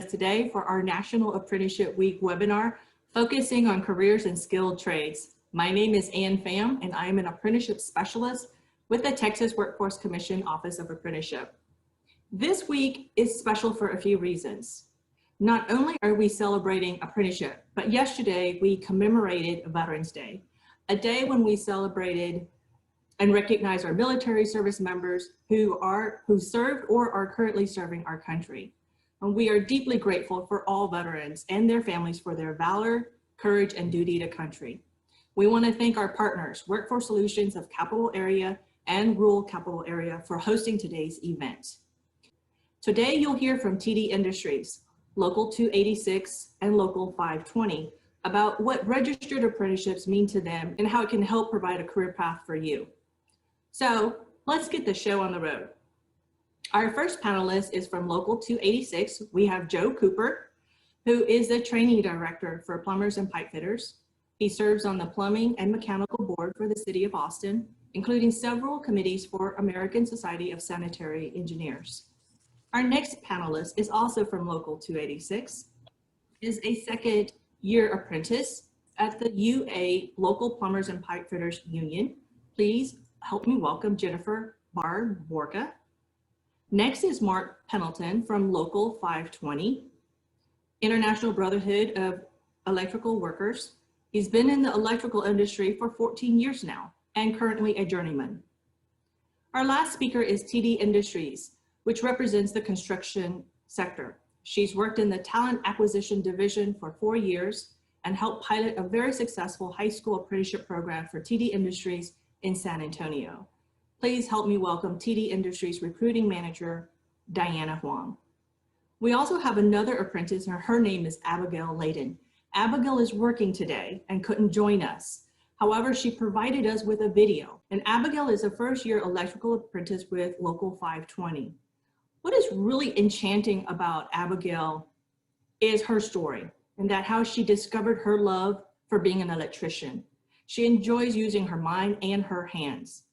today for our National Apprenticeship Week webinar, focusing on careers and skilled trades. My name is Pham, and I am an apprenticeship specialist with the Texas Workforce Commission Office of Apprenticeship. This week is special for a few reasons. Not only are we celebrating apprenticeship, but yesterday we commemorated Veterans Day, a day when we celebrated and recognize our military service members who served or are currently serving our country. And we are deeply grateful for all veterans and their families for their valor, courage, and duty to country. We want to thank our partners, Workforce Solutions of Capital Area and Rural Capital Area, for hosting today's event. Today you'll hear from TD Industries, Local 286 and Local 520 about what registered apprenticeships mean to them and how it can help provide a career path for you. So let's get the show on the road. Our first panelist is from Local 286. We have Joe Cooper, who is the training director for Plumbers and Pipefitters. He serves on the Plumbing and Mechanical Board for the City of Austin, including several committees for American Society of Sanitary Engineers. Our next panelist is also from Local 286, is a second-year apprentice at the UA Local Plumbers and Pipefitters Union. Please help me welcome Jennifer Borka. Next is Marc Pendleton from Local 520, International Brotherhood of Electrical Workers. He's been in the electrical industry for 14 years now and currently a journeyman. Our last speaker is TD Industries, which represents the construction sector. She's worked in the Talent Acquisition Division for 4 years and helped pilot a very successful high school apprenticeship program for TD Industries in San Antonio. Please help me welcome TD Industries Recruiting Manager, Diana Hoang. We also have another apprentice, and her name is Abigail Leighton. Abigail is working today and couldn't join us. However, she provided us with a video, and Abigail is a first-year electrical apprentice with Local 520. What is really enchanting about Abigail is her story, and that how she discovered her love for being an electrician. She enjoys using her mind and her hands.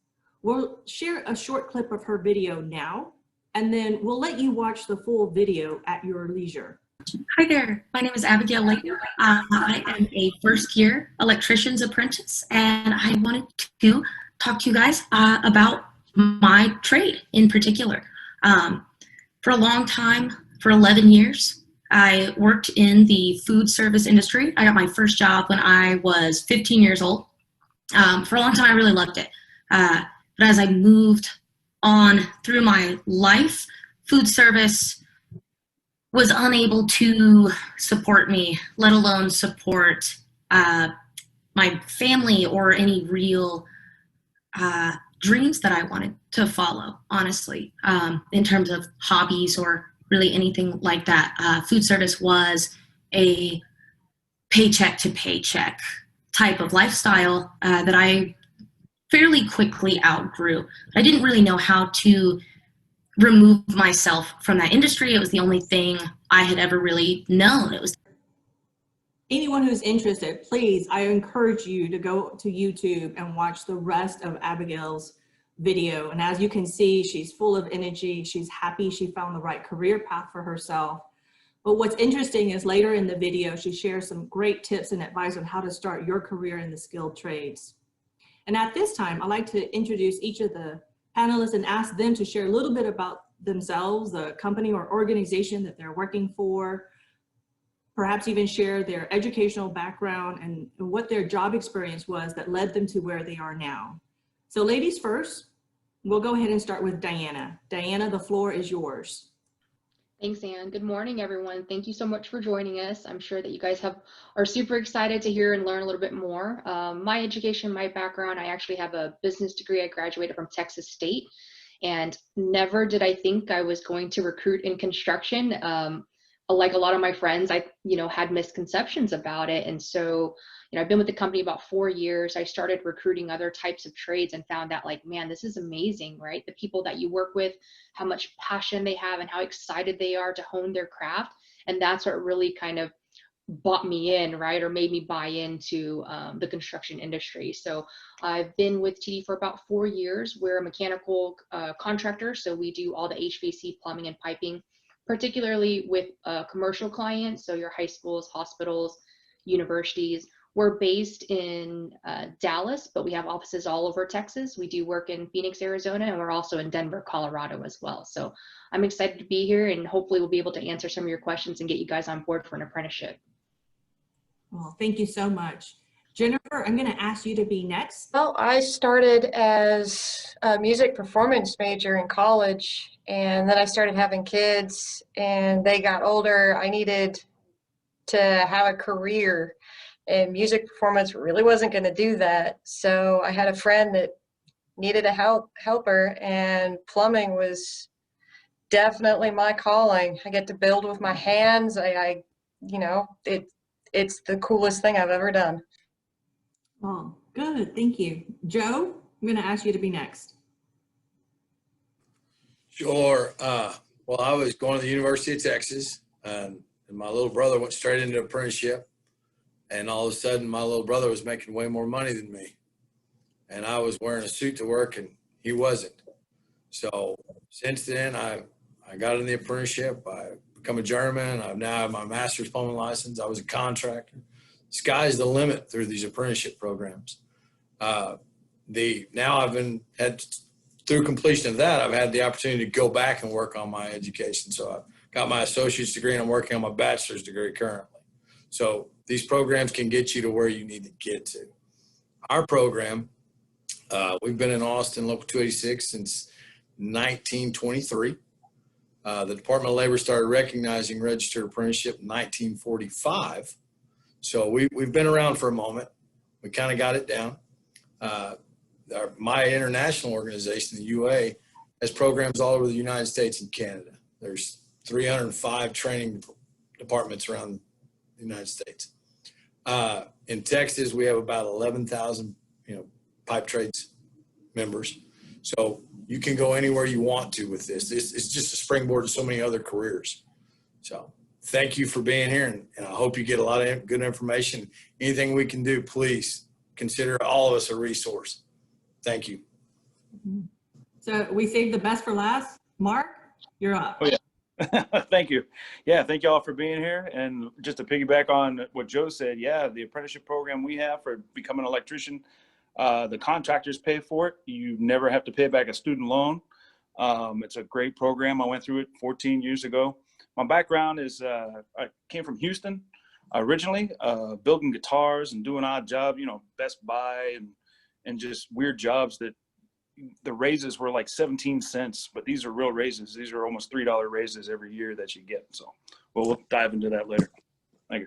We'll share a short clip of her video now, and then we'll let you watch the full video at your leisure. Hi there, my name is Abigail Leighton. I am a first-year electrician's apprentice, and I wanted to talk to you guys about my trade in particular. For a long time, for 11 years, I worked in the food service industry. I got my first job when I was 15 years old. For a long time, I really loved it. But as I moved on through my life, food service was unable to support me, let alone support my family or any real dreams that I wanted to follow, honestly, in terms of hobbies or really anything like that. Food service was a paycheck to paycheck type of lifestyle that I fairly quickly outgrew. I didn't really know how to remove myself from that industry. It was the only thing I had ever really known. It was Anyone who's interested, please, I encourage you to go to YouTube and watch the rest of Abigail's video. And as you can see, she's full of energy. She's happy she found the right career path for herself. But what's interesting is later in the video, she shares some great tips and advice on how to start your career in the skilled trades. And at this time, I'd like to introduce each of the panelists and ask them to share a little bit about themselves, the company or organization that they're working for, perhaps even share their educational background and what their job experience was that led them to where they are now. So ladies first, we'll go ahead and start with Diana. Diana, the floor is yours. Thanks, Ann. Good morning, everyone. Thank you so much for joining us. I'm sure that you guys are super excited to hear and learn a little bit more. My education, my background, I actually have a business degree. I graduated from Texas State, and never did I think I was going to recruit in construction. Like a lot of my friends, I had misconceptions about it. And so, I've been with the company about 4 years. I started recruiting other types of trades and found that, like, man, this is amazing, right? The people that you work with, how much passion they have and how excited they are to hone their craft. And that's what really kind of bought me in, right? Or made me buy into the construction industry. So I've been with TD for about 4 years. We're a mechanical contractor. So we do all the HVAC, plumbing, and piping particularly with commercial clients, so your high schools, hospitals, universities. We're based in Dallas, but we have offices all over Texas. We do work in Phoenix, Arizona, and we're also in Denver, Colorado as well. So I'm excited to be here, and hopefully we'll be able to answer some of your questions and get you guys on board for an apprenticeship. Well, thank you so much. Jennifer, I'm going to ask you to be next. Well, I started as a music performance major in college, and then I started having kids, and they got older. I needed to have a career, and music performance really wasn't going to do that. So I had a friend that needed a helper, and plumbing was definitely my calling. I get to build with my hands. It's the coolest thing I've ever done. Oh, good. Thank you. Joe, I'm going to ask you to be next. Sure. Well, I was going to the University of Texas, and my little brother went straight into apprenticeship. And all of a sudden, my little brother was making way more money than me. And I was wearing a suit to work, and he wasn't. So since then, I got in the apprenticeship. I become a journeyman. I've now have my master's plumbing license. I was a contractor. Sky's the limit through these apprenticeship programs. Now through completion of that, I've had the opportunity to go back and work on my education. So I've got my associate's degree, and I'm working on my bachelor's degree currently. So these programs can get you to where you need to get to. Our program, we've been in Austin, Local 286, since 1923. The Department of Labor started recognizing registered apprenticeship in 1945. So we've been around for a moment. We kind of got it down. My international organization, the UA, has programs all over the United States and Canada. There's 305 training departments around the United States. In Texas, we have about 11,000, pipe trades members. So you can go anywhere you want to with this. It's just a springboard to so many other careers. So thank you for being here, and I hope you get a lot of good information. Anything we can do, please consider all of us a resource. Thank you. So we saved the best for last. Marc, you're up. Oh, yeah. Thank you. Yeah, thank you all for being here. And just to piggyback on what Joe said, yeah, the apprenticeship program we have for becoming an electrician, the contractors pay for it. You never have to pay back a student loan. It's a great program. I went through it 14 years ago. My background is I came from Houston originally, building guitars and doing odd jobs, Best Buy and just weird jobs that the raises were like 17 cents, but these are real raises. These are almost $3 raises every year that you get. So we'll dive into that later. Thank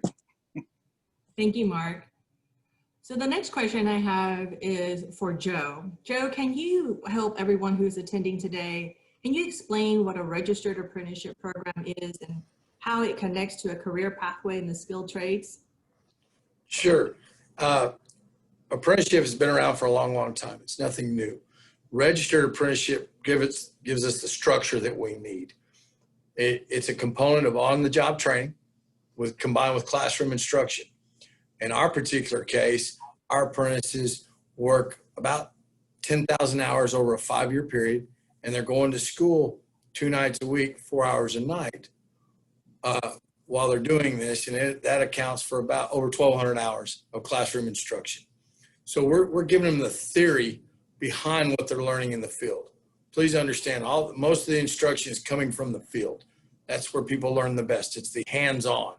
you. Thank you, Marc. So the next question I have is for Joe. Joe, can you help everyone who's attending today? Can you explain what a registered apprenticeship program is and how it connects to a career pathway in the skilled trades? Sure. Apprenticeship has been around for a long, long time. It's nothing new. Registered apprenticeship gives us the structure that we need. It's a component of on-the-job training combined with classroom instruction. In our particular case, our apprentices work about 10,000 hours over a 5-year period, and they're going to school 2 nights a week, 4 hours a night while they're doing this, and that accounts for about over 1,200 hours of classroom instruction. So we're giving them the theory behind what they're learning in the field. Please understand, most of the instruction is coming from the field. That's where people learn the best. It's the hands-on.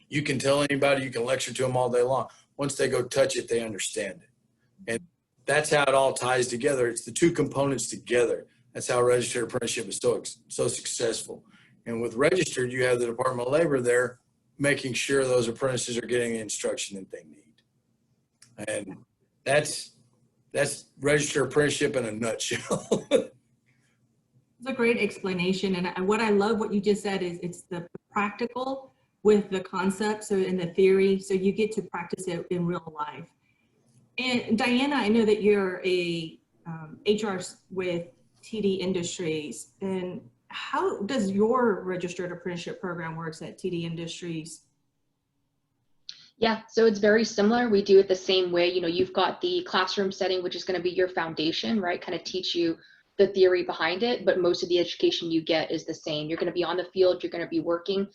You can tell anybody, you can lecture to them all day long. Once they go touch it, they understand it. And that's how it all ties together. It's the two components together. That's how registered apprenticeship is so successful. And with registered, you have the Department of Labor there making sure those apprentices are getting the instruction that they need. And that's registered apprenticeship in a nutshell. It's a great explanation. And what I love what you just said is it's the practical with the concept, so in the theory, so you get to practice it in real life. And Diana, I know that you're a HR with TD Industries, and how does your registered apprenticeship program works at TD Industries? Yeah, so it's very similar. We do it the same way. You've got the classroom setting, which is going to be your foundation, right? Kind of teach you the theory behind it, but most of the education you get is the same. You're going to be on the field, you're going to be working.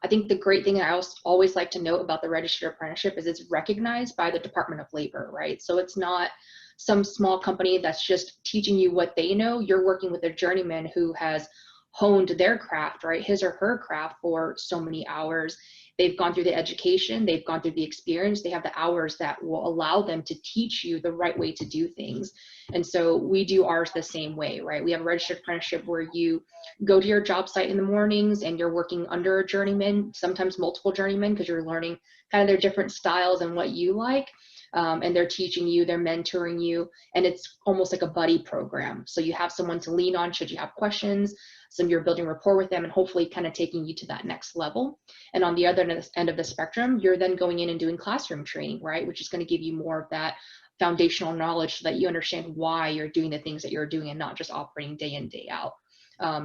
I think the great thing that I always like to note about the registered apprenticeship is it's recognized by the Department of Labor, right? So it's not some small company that's just teaching you what they know. You're working with a journeyman who has honed their craft, right? His or her craft for so many hours. They've gone through the education, they've gone through the experience, they have the hours that will allow them to teach you the right way to do things. And so we do ours the same way, right? We have a registered apprenticeship where you go to your job site in the mornings and you're working under a journeyman, sometimes multiple journeymen, because you're learning kind of their different styles and what you like. And they're teaching you, they're mentoring you, and it's almost like a buddy program. So you have someone to lean on should you have questions. So you're building rapport with them and hopefully kind of taking you to that next level. And on the other end of the spectrum, you're then going in and doing classroom training, right? Which is going to give you more of that foundational knowledge so that you understand why you're doing the things that you're doing and not just operating day in, day out.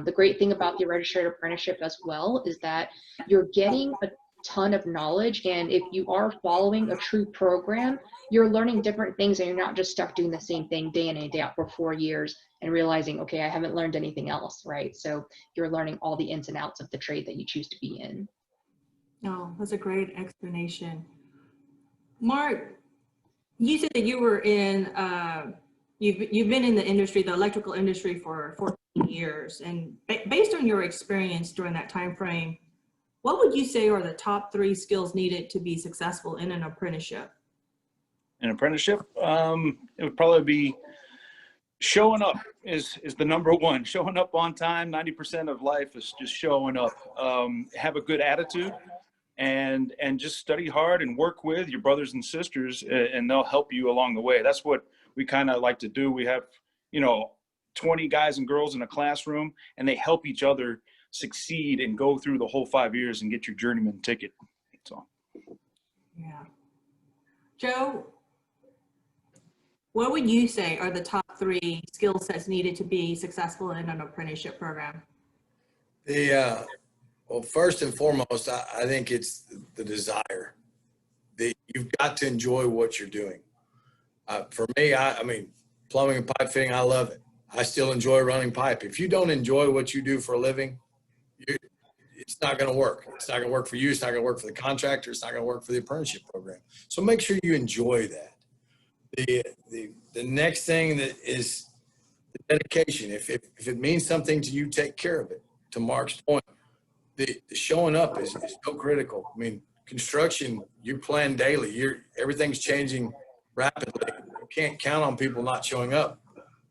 The great thing about the registered apprenticeship as well is that you're getting a ton of knowledge, and if you are following a true program, you're learning different things and you're not just stuck doing the same thing day in and day out for 4 years and realizing, okay, I haven't learned anything else, right? So you're learning all the ins and outs of the trade that you choose to be in. Oh, that's a great explanation. Marc, you said that you were in, you've been in the industry, the electrical industry for 14 years. And based on your experience during that time frame, what would you say are the top 3 skills needed to be successful in an apprenticeship? An apprenticeship, it would probably be showing up is the number one. Showing up on time. 90% of life is just showing up. Have a good attitude, and just study hard and work with your brothers and sisters, and they'll help you along the way. That's what we kind of like to do. We have, 20 guys and girls in a classroom, and they help each other succeed and go through the whole 5 years and get your journeyman ticket. So, yeah. Joe, what would you say are the top 3 skill sets needed to be successful in an apprenticeship program? Well, first and foremost, I think it's the desire. You've got to enjoy what you're doing. For me, I mean, plumbing and pipe fitting, I love it. I still enjoy running pipe. If you don't enjoy what you do for a living, it's not going to work. It's not going to work for you. It's not going to work for the contractor. It's not going to work for the apprenticeship program. So make sure you enjoy that. The next thing that is the dedication. If it means something to you, take care of it. To Marc's point, the showing up is so critical. I mean, construction, you plan daily. Everything's changing rapidly. You can't count on people not showing up.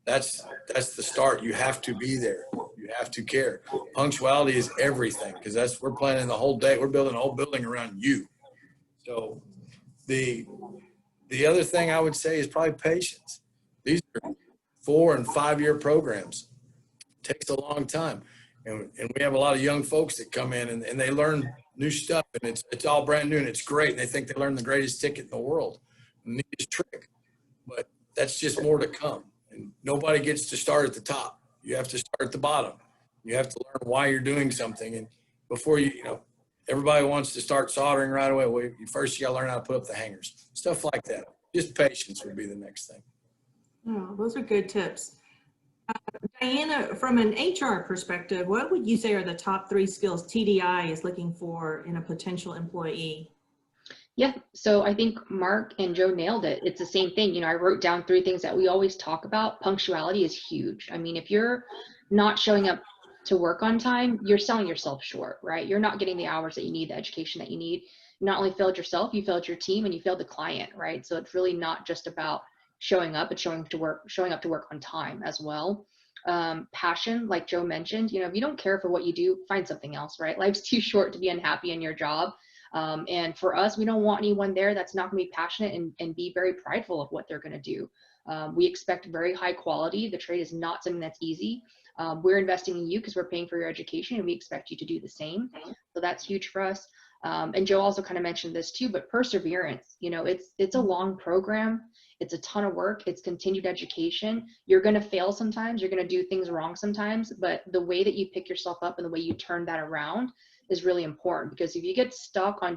That's the start. You have to be there. You have to care. Punctuality is everything, because we're planning the whole day. We're building a whole building around you. So the other thing I would say is probably patience. These are 4 and 5 year programs. It takes a long time. And we have a lot of young folks that come in and they learn new stuff, and it's all brand new and it's great. And they think they learned the greatest ticket in the world, the neatest trick. But that's just more to come. And nobody gets to start at the top. You have to start at the bottom. You have to learn why you're doing something. And before everybody wants to start soldering right away. Well, first you got to learn how to put up the hangers, stuff like that. Just patience would be the next thing. Oh, those are good tips. Diana, from an HR perspective, what would you say are the top 3 skills TDI is looking for in a potential employee? Yeah, so I think Marc and Joe nailed it. It's the same thing. I wrote down 3 things that we always talk about. Punctuality is huge. I mean, if you're not showing up to work on time, you're selling yourself short, right? You're not getting the hours that you need, the education that you need. You not only failed yourself, you failed your team, and you failed the client, right? So it's really not just about showing up, it's showing up to work on time as well. Passion, like Joe mentioned, if you don't care for what you do, find something else, right? Life's too short to be unhappy in your job. And for us, we don't want anyone there that's not going to be passionate and be very prideful of what they're going to do. We expect very high quality. The trade is not something that's easy. We're investing in you because we're paying for your education, and we expect you to do the same. So that's huge for us. And Joe also kind of mentioned this too, but perseverance, it's a long program. It's a ton of work. It's continued education. You're going to fail sometimes. You're going to do things wrong sometimes, but the way that you pick yourself up and the way you turn that around is really important, because if you get stuck on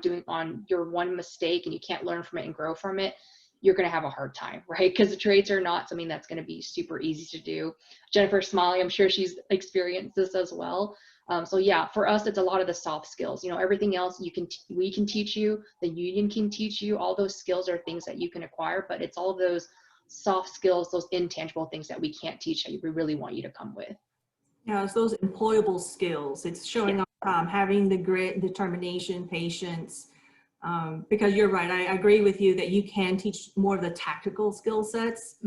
your one mistake and you can't learn from it and grow from it, you're going to have a hard time, right? Because the trades are not something that's going to be super easy to do. Jennifer's smiling. I'm sure she's experienced this as well. So yeah, for us, it's a lot of the soft skills. You know, everything else we can teach you, the union can teach you. All those skills are things that you can acquire, but it's all those soft skills, those intangible things that we can't teach that we really want you to come with. Yeah, it's those employable skills. It's showing up, having the grit, determination, patience. Because you're right, I agree with you that you can teach more of the tactical skill sets,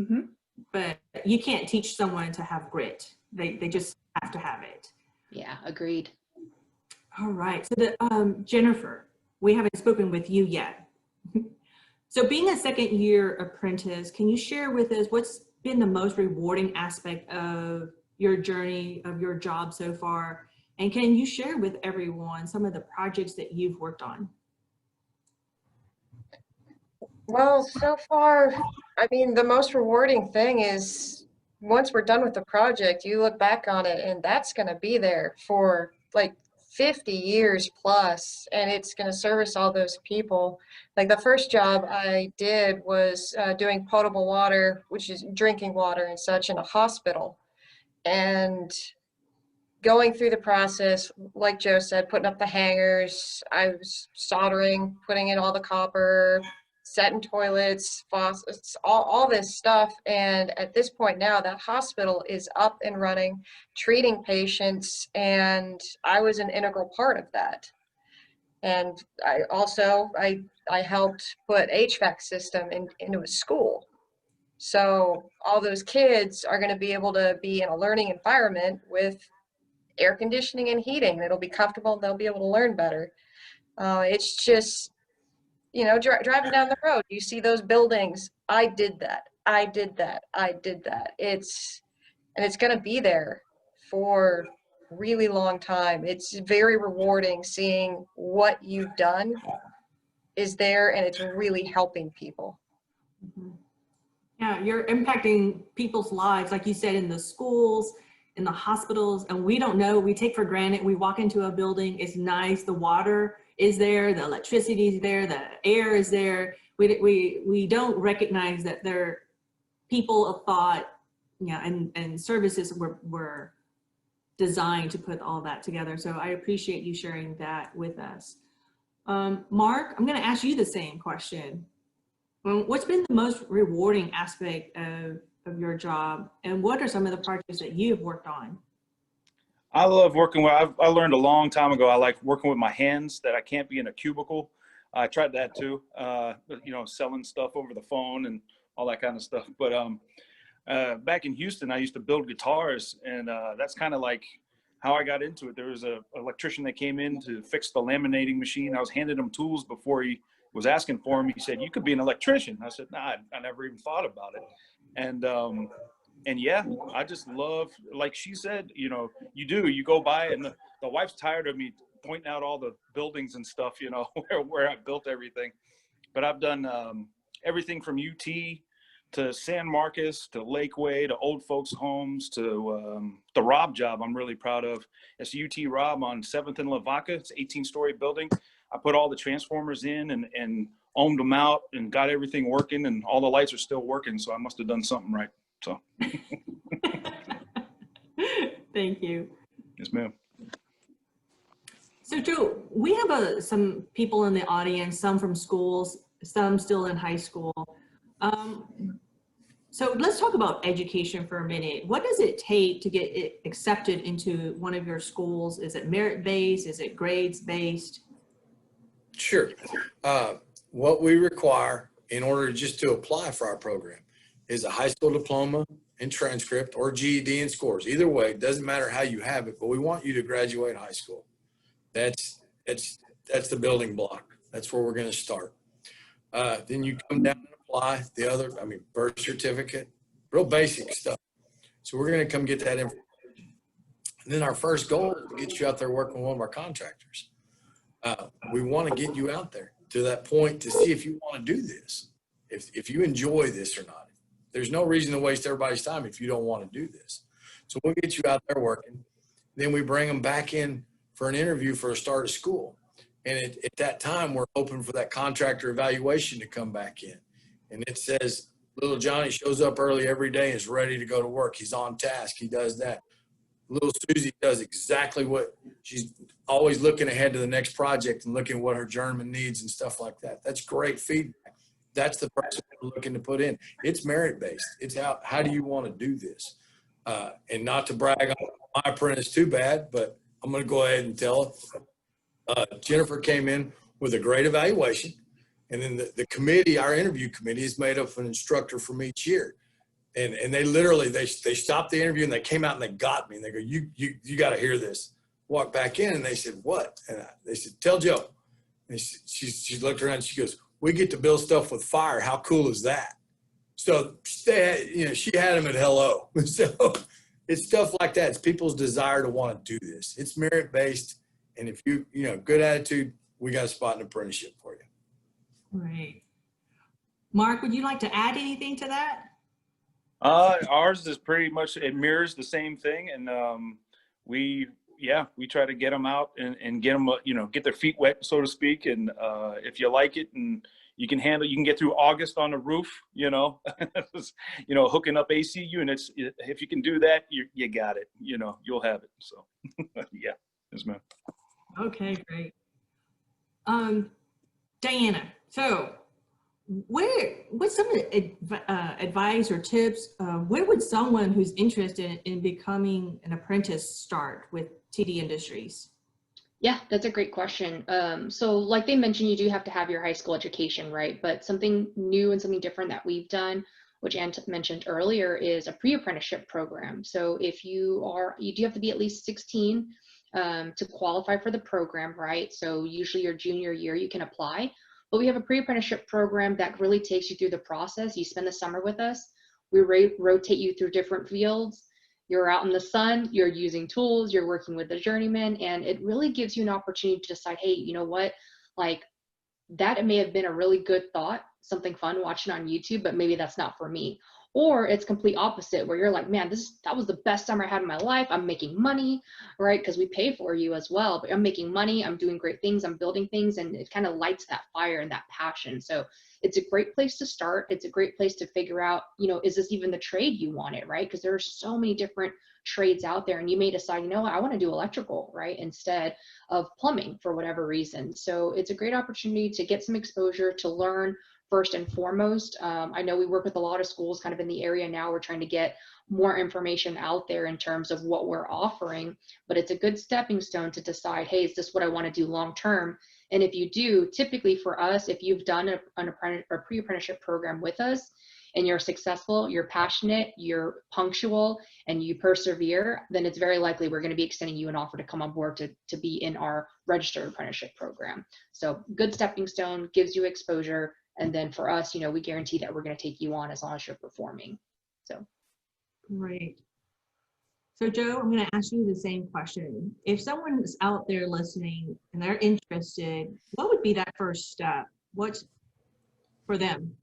but you can't teach someone to have grit. They just have to have it. Yeah, agreed. All right, so Jennifer, we haven't spoken with you yet. So being a second year apprentice, can you share with us what's been the most rewarding aspect of your journey, of your job so far? And can you share with everyone some of the projects that you've worked on? Well, so far, I mean, the most rewarding thing is once we're done with the project, you look back on it and that's going to be there for like 50 years plus, and it's going to service all those people. Like the first job I did was doing potable water, which is drinking water and such, in a hospital. And going through the process, like Joe said, putting up the hangers, I was soldering, putting in all the copper, setting toilets, faucets, all this stuff. And at this point now, that hospital is up and running, treating patients, and I was an integral part of that. And I also, I helped put HVAC system into a school. So all those kids are going to be able to be in a learning environment with air conditioning and heating. It'll be comfortable and they'll be able to learn better. It's just, you know, driving down the road, you see those buildings. I did that. I did that. I did that. It's going to be there for a really long time. It's very rewarding seeing what you've done is there, and it's really helping people. Yeah, you're impacting people's lives, like you said, in the schools, in the hospitals, and we don't know, we take for granted, we walk into a building, it's nice, the water is there, the electricity is there, the air is there. We don't recognize that there are people of thought, you know, and services were designed to put all that together. So I appreciate you sharing that with us. Marc, I'm gonna ask you the same question. What's been the most rewarding aspect of your job, and what are some of the projects that you've worked on? I love working with, I learned a long time ago, I like working with my hands, that I can't be in a cubicle. I tried that too, you know, selling stuff over the phone and all that kind of stuff. But back in Houston, I used to build guitars, and that's kind of like how I got into it. There was an electrician that came in to fix the laminating machine. I was handing him tools before he was asking for him. He said, "You could be an electrician." I said, "Nah, I never even thought about it." And yeah, I just love, like she said, you know, you go by, and the wife's tired of me pointing out all the buildings and stuff, you know, where I built everything. But I've done everything from UT to San Marcos to Lakeway to old folks homes to the Rob job I'm really proud of. It's UT Rob on 7th and Lavaca. It's an 18-story building. I put all the transformers in and ohmed them out and got everything working, and all the lights are still working, so I must have done something right. So Thank you. yes, ma'am. So Joe, we have some people in the audience, some from schools, some still in high school. So let's talk about education for a minute. What does it take to get it accepted into one of your schools? Is it merit-based? Is it grades-based? Sure. What we require in order just to apply for our program is a high school diploma and transcript, or GED and scores. Either way, it doesn't matter how you have it, but we want you to graduate high school. That's the building block. That's where we're going to start. Then you come down and apply the other, birth certificate, real basic stuff. So we're going to come get that information. And then our first goal is to get you out there working with one of our contractors. We want to get you out there to that point to see if you want to do this, if you enjoy this or not. There's no reason to waste everybody's time if you don't want to do this. So we'll get you out there working. Then we bring them back in for an interview for a start of school. And at that time, we're open for that contractor evaluation to come back in. And it says, little Johnny shows up early every day and is ready to go to work. He's on task. He does that. Little Susie does exactly what she's always looking ahead to the next project and looking at what her journeyman needs and stuff like that. That's great feedback. That's the person we're looking to put in. It's merit-based. It's how do you want to do this? And not to brag on my apprentice too bad, but I'm going to go ahead and tell Jennifer came in with a great evaluation. And then the committee, our interview committee, is made up of an instructor from each year. And they literally, they stopped the interview and they came out and they got me and they go, you got to hear this. Walked back in and they said, what? And they said, tell Joe. And she looked around and she goes, we get to build stuff with fire. How cool is that? So she had him at hello. So it's stuff like that. It's people's desire to want to do this. It's merit-based. And if good attitude, we got a spot in apprenticeship for you. Right. Marc, would you like to add anything to that? Ours is pretty much, it mirrors the same thing. And we try to get them out and get them, get their feet wet, so to speak. And if you like it and you can get through August on the roof, hooking up AC units. If you can do that, you got it, you'll have it. So yeah, yes, ma'am. Okay, great. Diana, so what's some of the advice or tips? Where would someone who's interested in becoming an apprentice start with TD Industries? Yeah, that's a great question. So like they mentioned, you do have to have your high school education, right? But something new and something different that we've done, which Ann mentioned earlier, is a pre-apprenticeship program. So you do have to be at least 16 to qualify for the program, right? So usually your junior year you can apply, but we have a pre-apprenticeship program that really takes you through the process. You spend the summer with us. We rotate you through different fields. You're out in the sun, you're using tools, you're working with the journeyman, and it really gives you an opportunity to decide, hey, you know what, like that may have been a really good thought, something fun watching on YouTube, but maybe that's not for me. Or it's complete opposite where you're like, man, that was the best summer I had in my life. I'm making money, right? Because we pay for you as well, but I'm making money, I'm doing great things, I'm building things, and it kind of lights that fire and that passion. So it's a great place to start. It's a great place to figure out, is this even the trade you wanted, right? Because there are so many different trades out there, and you may decide, I want to do electrical, right, instead of plumbing for whatever reason. So it's a great opportunity to get some exposure, to learn first and foremost. I know we work with a lot of schools kind of in the area now. We're trying to get more information out there in terms of what we're offering, but it's a good stepping stone to decide, hey, is this what I want to do long term? And if you do, typically for us, if you've done a pre-apprenticeship program with us and you're successful, you're passionate, you're punctual, and you persevere, then it's very likely we're going to be extending you an offer to come on board to be in our registered apprenticeship program. So good stepping stone, gives you exposure. And then for us, we guarantee that we're going to take you on as long as you're performing. So. Great. So Joe, I'm going to ask you the same question. If someone is out there listening and they're interested, what would be that first step? What's for them?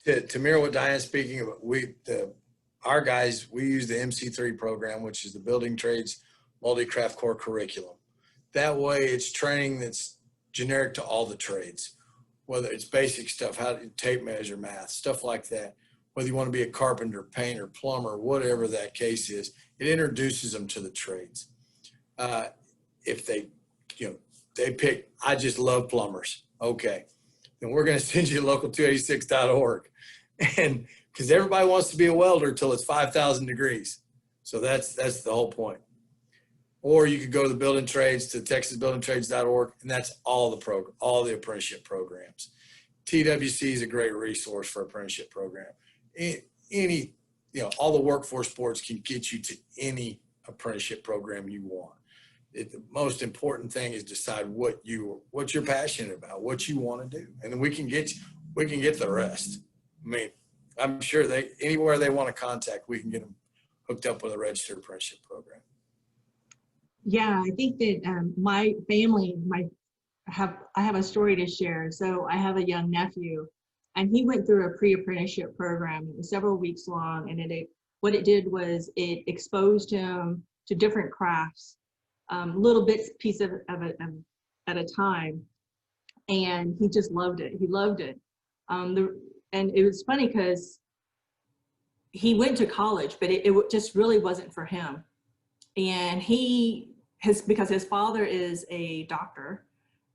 To mirror what Diane's speaking about, our guys, we use the MC3 program, which is the Building Trades Multi-Craft Core Curriculum. That way it's training that's generic to all the trades, whether it's basic stuff, how to tape measure, math, stuff like that. Whether you want to be a carpenter, painter, plumber, whatever that case is, it introduces them to the trades. If they pick, I just love plumbers. Okay, then we're going to send you to local286.org. And because everybody wants to be a welder till it's 5,000 degrees. So that's the whole point. Or you could go to the building trades, to texasbuildingtrades.org, and that's all the apprenticeship programs. TWC is a great resource for apprenticeship program. All the workforce boards can get you to any apprenticeship program you want. The most important thing is decide what you're passionate about, what you want to do, and then we can get the rest. I mean, I'm sure anywhere they want to contact, we can get them hooked up with a registered apprenticeship program. Yeah, I think that my family, I have a story to share. So I have a young nephew, and he went through a pre-apprenticeship program. It was several weeks long, and what it did was it exposed him to different crafts, little bits, piece of it at a time, and he just loved it. He loved it. And it was funny because he went to college, but it just really wasn't for him. And because his father is a doctor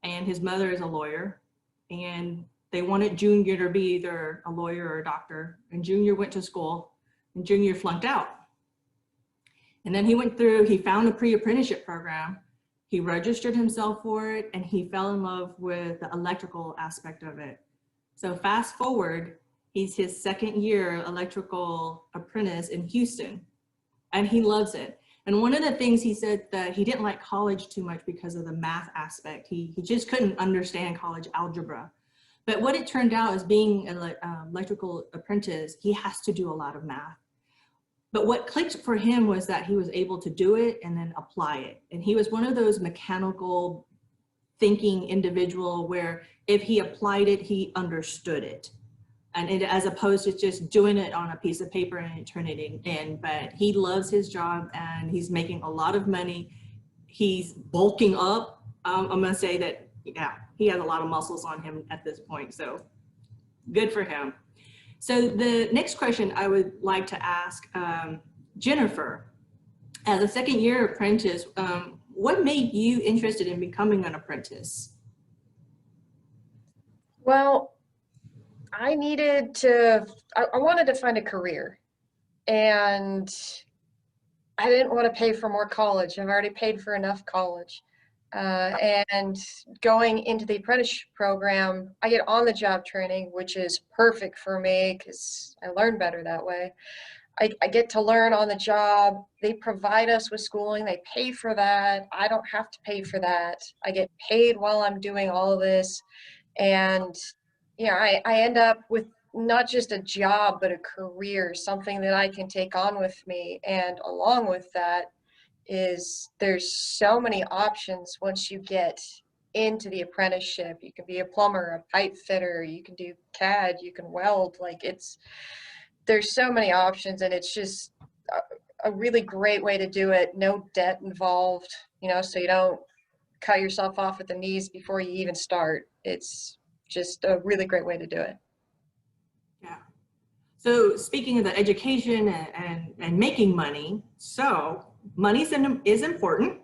and his mother is a lawyer, and they wanted Junior to be either a lawyer or a doctor. And Junior went to school and Junior flunked out. And then he found a pre-apprenticeship program. He registered himself for it and he fell in love with the electrical aspect of it. So fast forward, he's his second year electrical apprentice in Houston, and he loves it. And one of the things he said that he didn't like college too much because of the math aspect. He just couldn't understand college algebra. But what it turned out is being an electrical apprentice, he has to do a lot of math. But what clicked for him was that he was able to do it and then apply it. And he was one of those mechanical thinking individual where if he applied it, he understood it. And as opposed to just doing it on a piece of paper and turning it in. But he loves his job and he's making a lot of money. He's bulking up. I'm gonna say that, yeah, he has a lot of muscles on him at this point. So good for him. So the next question I would like to ask Jennifer, as a second year apprentice, what made you interested in becoming an apprentice? Well, I wanted to find a career, and I didn't want to pay for more college. I've already paid for enough college. And going into the apprenticeship program, I get on-the-job training, which is perfect for me because I learn better that way. I get to learn on the job. They provide us with schooling. They pay for that. I don't have to pay for that. I get paid while I'm doing all of this. And yeah, I end up with not just a job, but a career, something that I can take on with me. And along with that is there's so many options once you get into the apprenticeship. You can be a plumber, a pipe fitter, you can do CAD, you can weld. There's so many options, and it's just a really great way to do it. No debt involved, so you don't cut yourself off at the knees before you even start. It's just a really great way to do it. Yeah. So speaking of the education and making money, so money is important.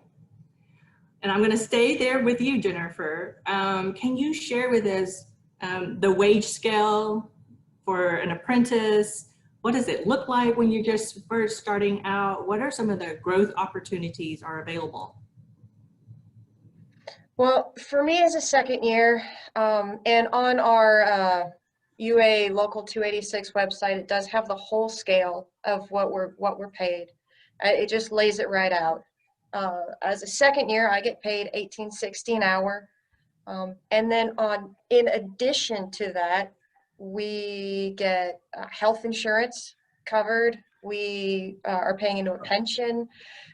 And I'm going to stay there with you, Jennifer. Can you share with us the wage scale for an apprentice? What does it look like when you're just first starting out? What are some of the growth opportunities are available? Well, for me as a second year, and on our UA Local 286 website, it does have the whole scale of what we're paid. It just lays it right out. As a second year, I get paid $18.60 an hour, and then in addition to that, we get health insurance covered. We are paying into a pension.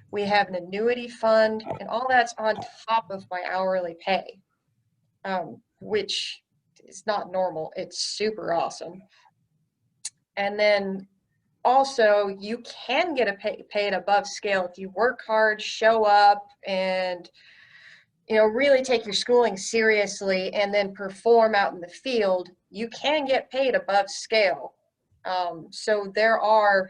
We have an annuity fund, and all that's on top of my hourly pay, which is not normal. It's super awesome. And then also, you can get paid above scale if you work hard, show up, and really take your schooling seriously and then perform out in the field. You can get paid above scale. So there are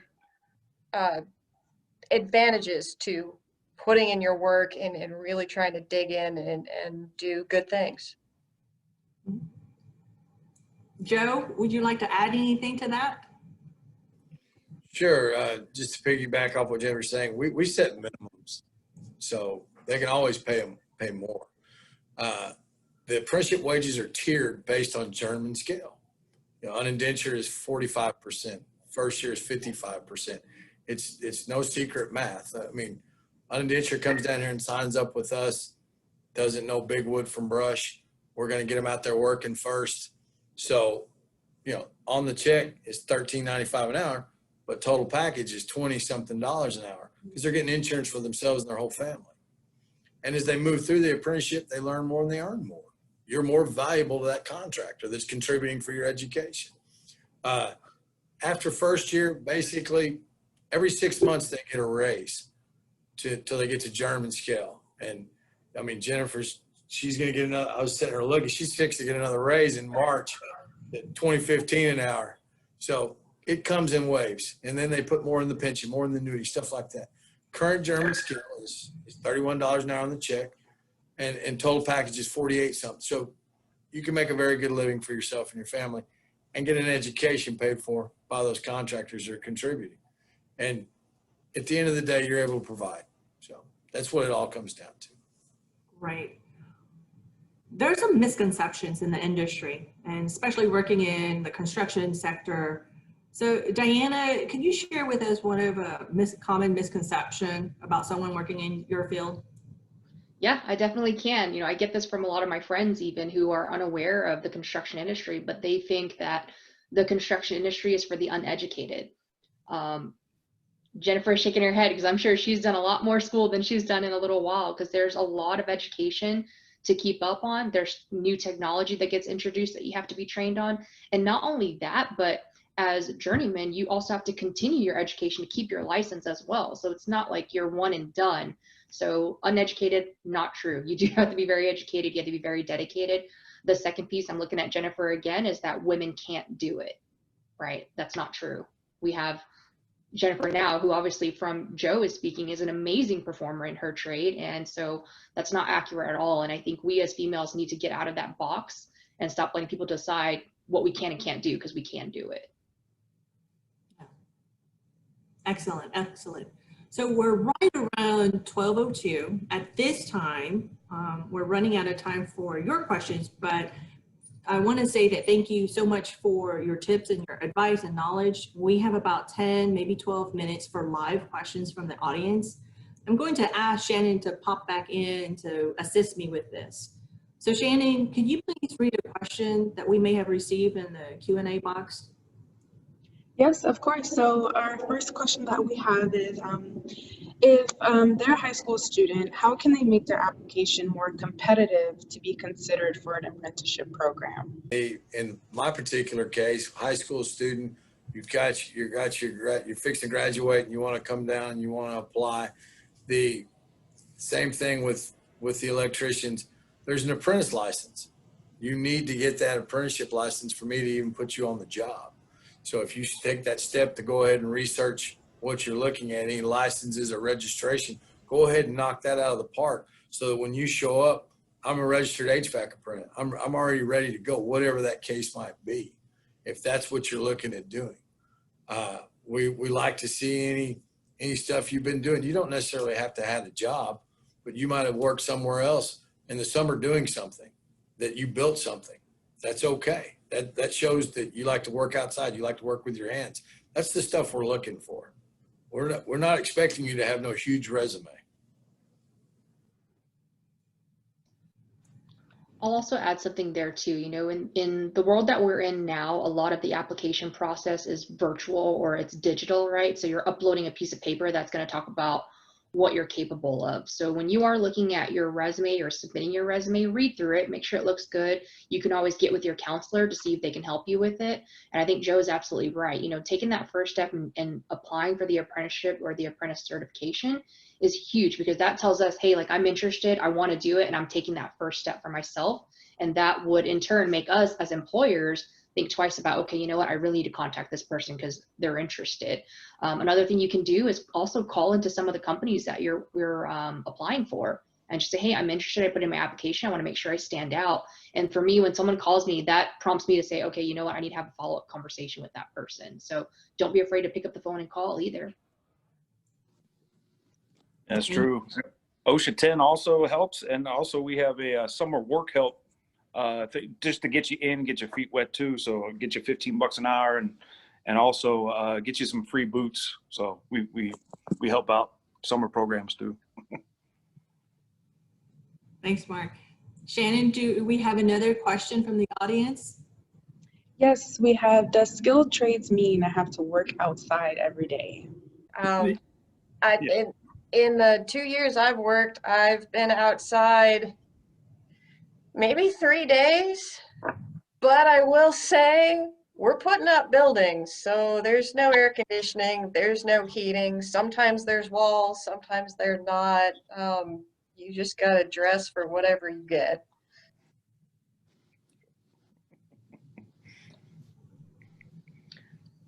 advantages to putting in your work and really trying to dig in and do good things. Joe, would you like to add anything to that? Sure. Just to piggyback off what Jennifer was saying, we set minimums, so they can always pay more. The apprenticeship wages are tiered based on German scale. Unindentured is 45%. First year is 55%. It's no secret math. I mean, unindentured comes down here and signs up with us, doesn't know big wood from brush. We're going to get them out there working first. So, on the check is $13.95 an hour, but total package is $20-something an hour because they're getting insurance for themselves and their whole family. And as they move through the apprenticeship, they learn more and they earn more. You're more valuable to that contractor that's contributing for your education. After first year, basically, every 6 months they get a raise till they get to German scale. And I mean, she's going to get another, I was sitting her looking, she's fixed to get another raise in March. 2015 an hour. So it comes in waves, and then they put more in the pension, more in the annuity, stuff like that. Current German skill is $31 an hour on the check, and total package is 48 something. So you can make a very good living for yourself and your family and get an education paid for by those contractors that are contributing. And at the end of the day, you're able to provide. So that's what it all comes down to. Right. There's some misconceptions in the industry, and especially working in the construction sector. So Diana, can you share with us one of a common misconception about someone working in your field? Yeah, I definitely can. You know, I get this from a lot of my friends even who are unaware of the construction industry, but they think that the construction industry is for the uneducated. Jennifer is shaking her head because I'm sure she's done a lot more school than she's done in a little while, because there's a lot of education to keep up on. There's new technology that gets introduced that you have to be trained on. And not only that, but as journeyman, you also have to continue your education to keep your license as well. So it's not like you're one and done. So uneducated, not true. You do have to be very educated. You have to be very dedicated. The second piece, I'm looking at Jennifer again, is that women can't do it, right? That's not true. We have Jennifer now, who obviously from Joe is speaking, is an amazing performer in her trade. And so that's not accurate at all. And I think we as females need to get out of that box and stop letting people decide what we can and can't do, because we can do it. Excellent, excellent. So we're right around 12:02. At this time, we're running out of time for your questions, but I want to say that thank you so much for your tips and your advice and knowledge. We have about 10, maybe 12 minutes for live questions from the audience. I'm going to ask Shannon to pop back in to assist me with this. So Shannon, could you please read a question that we may have received in the Q&A box? Yes, of course. So our first question that we have is, if they're a high school student, how can they make their application more competitive to be considered for an apprenticeship program? In my particular case, high school student, you're fixing to graduate and you want to come down and you want to apply. The same thing with the electricians. There's an apprentice license. You need to get that apprenticeship license for me to even put you on the job. So if you take that step to go ahead and research what you're looking at, any licenses or registration, go ahead and knock that out of the park, so that when you show up, I'm a registered HVAC apprentice. I'm already ready to go, whatever that case might be, if that's what you're looking at doing. We like to see any stuff you've been doing. You don't necessarily have to have a job, but you might have worked somewhere else in the summer doing something, that you built something. That's okay. That shows that you like to work outside. You like to work with your hands. That's the stuff we're looking for. We're not expecting you to have no huge resume. I'll also add something there too. You know, in the world that we're in now, a lot of the application process is virtual or it's digital, right? So you're uploading a piece of paper that's going to talk about what you're capable of. So when you are looking at your resume or submitting your resume, read through it, make sure it looks good. You can always get with your counselor to see if they can help you with it. And I think Joe is absolutely right. You know, taking that first step and applying for the apprenticeship or the apprentice certification is huge, because that tells us, hey, like, I'm interested, I want to do it, and I'm taking that first step for myself. And that would in turn make us as employers think twice about, okay, you know what, I really need to contact this person because they're interested. Another thing you can do is also call into some of the companies that you're applying for and just say, hey, I'm interested, I put in my application, I want to make sure I stand out. And for me, when someone calls me, that prompts me to say, okay, you know what, I need to have a follow-up conversation with that person. So don't be afraid to pick up the phone and call either. That's true. OSHA 10 also helps, and also we have a summer work help just to get you in, get your feet wet too. So get you $15 an hour, and also get you some free boots. So we help out summer programs too. Thanks, Mark. Shannon, do we have another question from the audience? Yes, we have, does skilled trades mean I have to work outside every day? In the 2 years I've worked, I've been outside maybe 3 days, but I will say we're putting up buildings, so there's no air conditioning, there's no heating. Sometimes there's walls, sometimes they're not. You just got to dress for whatever you get.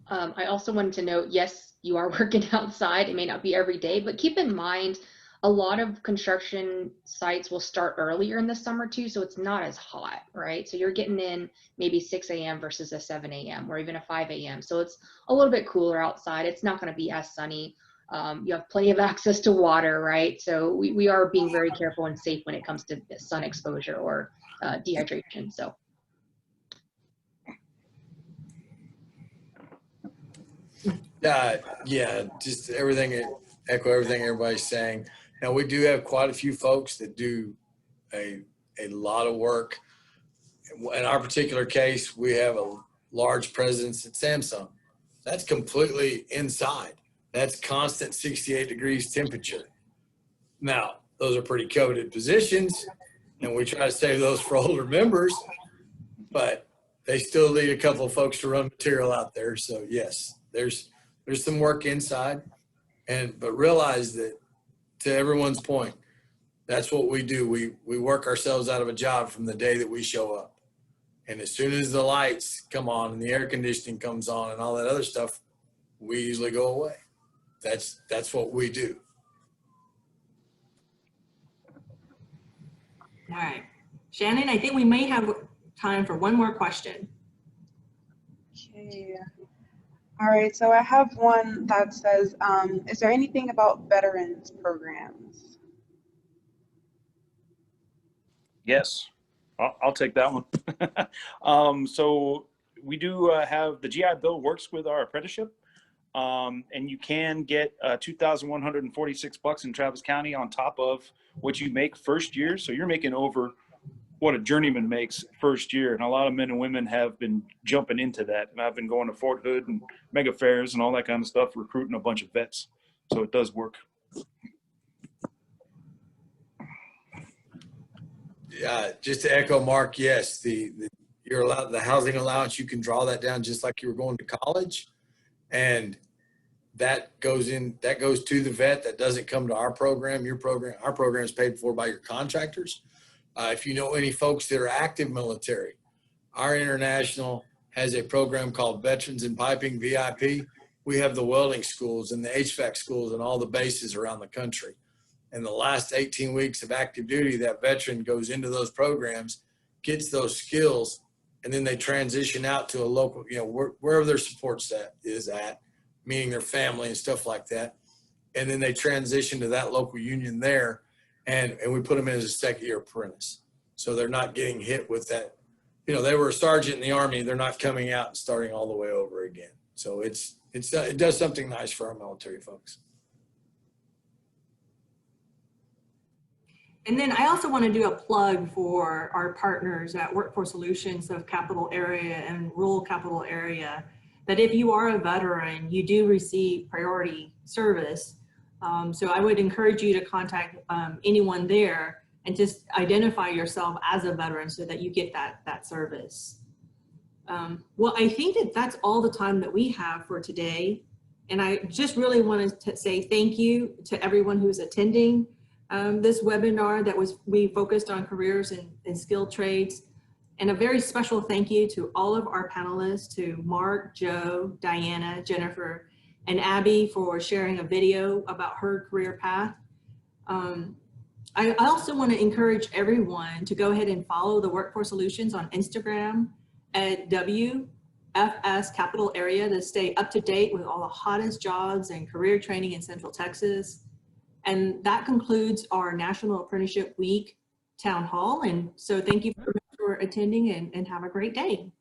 I also wanted to note, yes, you are working outside. It may not be every day, but keep in mind, a lot of construction sites will start earlier in the summer too, so it's not as hot, right? So you're getting in maybe 6 a.m. versus a 7 a.m. or even a 5 a.m. So it's a little bit cooler outside. It's not going to be as sunny. You have plenty of access to water, right? So we are being very careful and safe when it comes to sun exposure or dehydration. So. Yeah, just echo everything everybody's saying. Now, we do have quite a few folks that do a lot of work. In our particular case, we have a large presence at Samsung. That's completely inside. That's constant 68 degrees temperature. Now, those are pretty coveted positions, and we try to save those for older members, but they still need a couple of folks to run material out there. So yes, there's some work inside, but realize that, to everyone's point, that's what we do. We work ourselves out of a job from the day that we show up. And as soon as the lights come on and the air conditioning comes on and all that other stuff, we usually go away. That's what we do. All right. Shannon, I think we may have time for one more question. Okay. All right, so I have one that says, is there anything about veterans programs? Yes, I'll take that one. So we do have the GI Bill works with our apprenticeship, and you can get $2,146 in Travis County on top of what you make first year. So you're making over what a journeyman makes first year, and a lot of men and women have been jumping into that. And I've been going to Fort Hood and mega fairs and all that kind of stuff, recruiting a bunch of vets. So it does work. Just to echo Mark, yes, you're allowed the housing allowance. You can draw that down just like you were going to college, and that goes to the vet. That doesn't come to our program. Our program is paid for by your contractors. If you know any folks that are active military, our international has a program called Veterans in Piping, VIP. We have the welding schools and the HVAC schools and all the bases around the country. And the last 18 weeks of active duty, that veteran goes into those programs, gets those skills, and then they transition out to a local, wherever their support staff is at, meaning their family and stuff like that. And then they transition to that local union there. And we put them in as a second-year apprentice. So they're not getting hit with that. They were a sergeant in the Army. They're not coming out and starting all the way over again. So it does something nice for our military folks. And then I also want to do a plug for our partners at Workforce Solutions of Capital Area and Rural Capital Area, that if you are a veteran, you do receive priority service. So I would encourage you to contact anyone there and just identify yourself as a veteran so that you get that service. Well, I think that's all the time that we have for today. And I just really wanted to say thank you to everyone who's attending this webinar we focused on careers and skilled trades. And a very special thank you to all of our panelists, to Marc, Joe, Diana, Jennifer, and Abby for sharing a video about her career path. I also want to encourage everyone to go ahead and follow the Workforce Solutions on Instagram at WFS Capital Area to stay up to date with all the hottest jobs and career training in Central Texas. And that concludes our National Apprenticeship Week Town Hall. And so thank you for attending and have a great day.